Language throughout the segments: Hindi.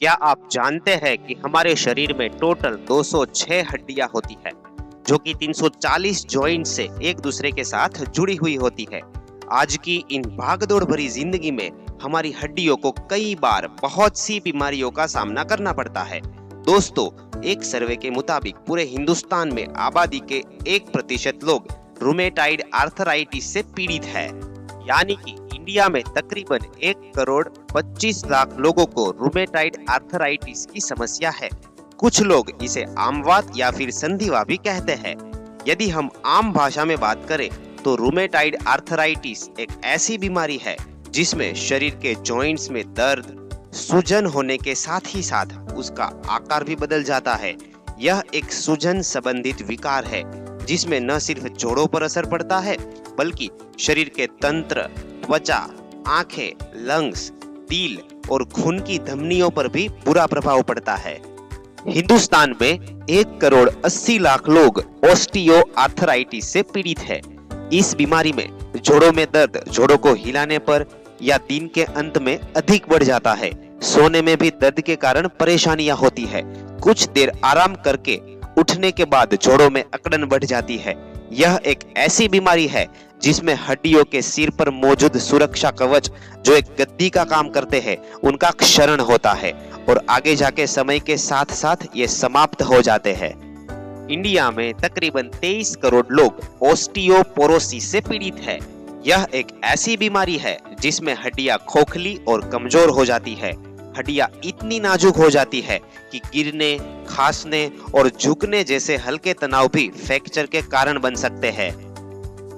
क्या आप जानते हैं कि हमारे शरीर में टोटल 206 हड्डियां होती है, जो कि 340 जॉइंट से एक दूसरे के साथ जुड़ी हुई होती है। आज की इन भागदौड़ भरी जिंदगी में हमारी हड्डियों को कई बार बहुत सी बीमारियों का सामना करना पड़ता है। दोस्तों, एक सर्वे के मुताबिक पूरे हिंदुस्तान में आबादी के 1% लोग रूमेटाइड आर्थराइटिस से पीड़ित है, यानी कि इंडिया में तकरीबन 1,25,00,000 लोगों को रूमेटाइड आर्थराइटिस की समस्या है। कुछ लोग इसे आमवात या फिर संधिवा भी कहते हैं। यदि हम आम भाषा में बात करें तो रूमेटाइड आर्थराइटिस एक ऐसी बीमारी है जिसमें शरीर के जॉइंट्स में दर्द, सूजन होने के साथ ही साथ उसका आकार भी बदल जाता है। यह एक सूजन संबंधित विकार है जिसमें न सिर्फ जोड़ों पर असर पड़ता है बल्कि शरीर के तंत्र, त्वचा, आंखें, लंग्स, दिल और खून की धमनियों पर भी बुरा प्रभाव पड़ता है। हिंदुस्तान में 1,80,00,000 लोग ऑस्टियोआर्थराइटिस से पीड़ित है। इस बीमारी में जोड़ों में दर्द जोड़ों को हिलाने पर या दिन के अंत में अधिक बढ़ जाता है। सोने में भी दर्द के कारण परेशानियां होती है। कुछ देर आराम करके उठने के बाद जोड़ों में अकड़न बढ़ जाती है। यह एक ऐसी बीमारी है जिसमें हड्डियों के सिर पर मौजूद सुरक्षा कवच, जो एक गद्दी का काम करते हैं, उनका क्षरण होता है और आगे जाके समय के साथ साथ ये समाप्त हो जाते हैं। इंडिया में तकरीबन 23 करोड़ लोग ऑस्टियोपोरोसिस से पीड़ित है। यह एक ऐसी बीमारी है जिसमें हड्डियां खोखली और कमजोर हो जाती है। हड्डियां इतनी नाजुक हो जाती है कि गिरने, खांसने और झुकने जैसे हल्के तनाव भी फ्रैक्चर के कारण बन सकते हैं।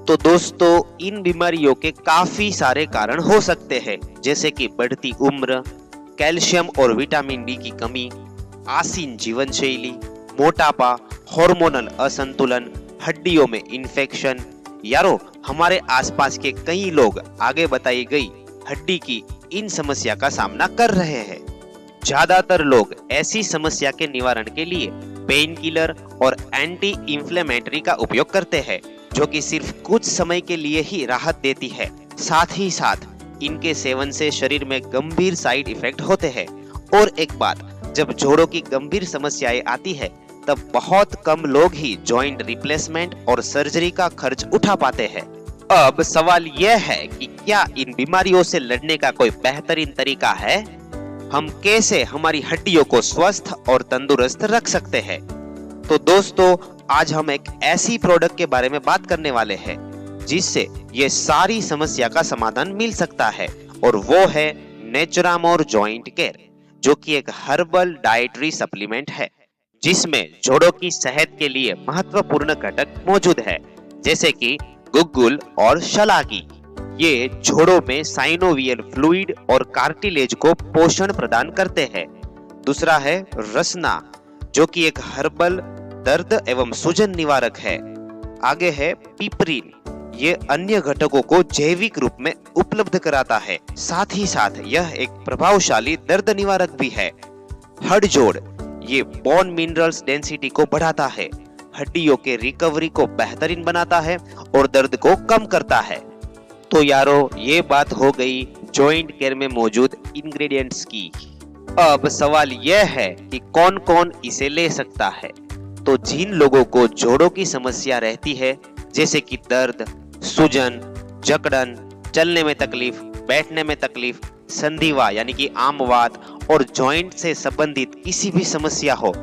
तो दोस्तों, इन बीमारियों के काफी सारे कारण हो सकते हैं, जैसे कि बढ़ती उम्र, कैल्शियम और विटामिन डी की कमी, आसीन जीवन शैली, मोटापा, हार्मोनल असंतुलन, हड्डियों में इन्फेक्शन। यारो, हमारे आसपास के कई लोग आगे बताई गई हड्डी की इन समस्या का सामना कर रहे हैं। ज्यादातर लोग ऐसी समस्या के निवारण के लिए पेन किलर और एंटी इंफ्लेमेटरी का उपयोग करते हैं, जो कि सिर्फ कुछ समय के लिए ही राहत देती है। साथ ही साथ इनके सेवन से शरीर में गंभीर साइड इफेक्ट होते हैं। और एक बात, जब जोड़ों की गंभीर समस्याएं आती है तब बहुत कम लोग ही जॉइंट रिप्लेसमेंट और सर्जरी का खर्च उठा पाते हैं। अब सवाल यह है कि क्या इन बीमारियों से लड़ने का कोई बेहतरीन तरीका है? हम कैसे हमारी हड्डियों को स्वस्थ और तंदुरुस्त रख सकते हैं? तो दोस्तों, आज हम एक ऐसी प्रोडक्ट के बारे में बात करने वाले हैं जिससे ये सारी समस्या का समाधान मिल सकता है, और वो है नेचुरामोर जॉइंट केयर, जो कि एक हर्बल डाइटरी सप्लीमेंट है जिसमें जोड़ों की सेहत के लिए महत्वपूर्ण घटक मौजूद है, जैसे कि गुग्गुल और शलागी। ये जोड़ों में साइनोवियल फ्लूइड और कार्टिलेज को पोषण प्रदान करते हैं। दूसरा है रसना, जो कि एक हर्बल दर्द एवं सूजन निवारक है। आगे है पिपरिन, ये अन्य घटकों को जैविक रूप में उपलब्ध कराता है। साथ ही साथ यह एक प्रभावशाली दर्द निवारक भी है। हड़जोड़, ये बोन मिनरल्स डेंसिटी को बढ़ाता है, हड्डियों के रिकवरी को बेहतरीन बनाता है और दर्द को कम करता है। तो यारो, ये बात हो गई जॉइंट केयर में मौजूद इंग्रेडिएंट्स की। अब सवाल यह है कि कौन कौन इसे ले सकता है। तो जिन लोगों को जोड़ों की समस्या रहती है, जैसे कि दर्द, सूजन, जकड़न, चलने में तकलीफ, बैठने में तकलीफ, संधिवा यानी कि आमवात और जॉइंट से संबंधित किसी भी समस्या हो,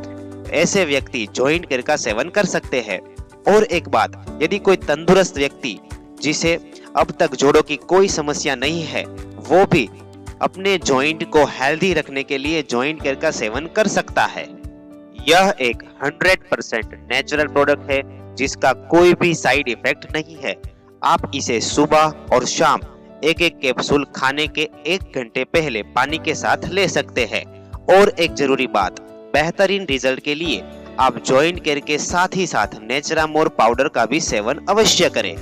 ऐसे व्यक्ति जॉइंट केयर का सेवन कर सकते हैं। और एक बात, यदि कोई तंदुरुस्त व्यक्ति जिसे अब तक जोड़ों की कोई समस्या नहीं है, वो भी अपने जॉइंट को हेल्दी रखने के लिए जॉइंट केयर का सेवन कर सकता है। यह एक 100% नेचुरल प्रोडक्ट है जिसका कोई भी साइड इफेक्ट नहीं है। आप इसे सुबह और शाम एक एक कैप्सूल खाने के 1 घंटे पहले पानी के साथ ले सकते हैं। और एक जरूरी बात, बेहतरीन रिजल्ट के लिए आप जॉइंट केयर के साथ ही साथ नेचुरामोर पाउडर का भी सेवन अवश्य करें।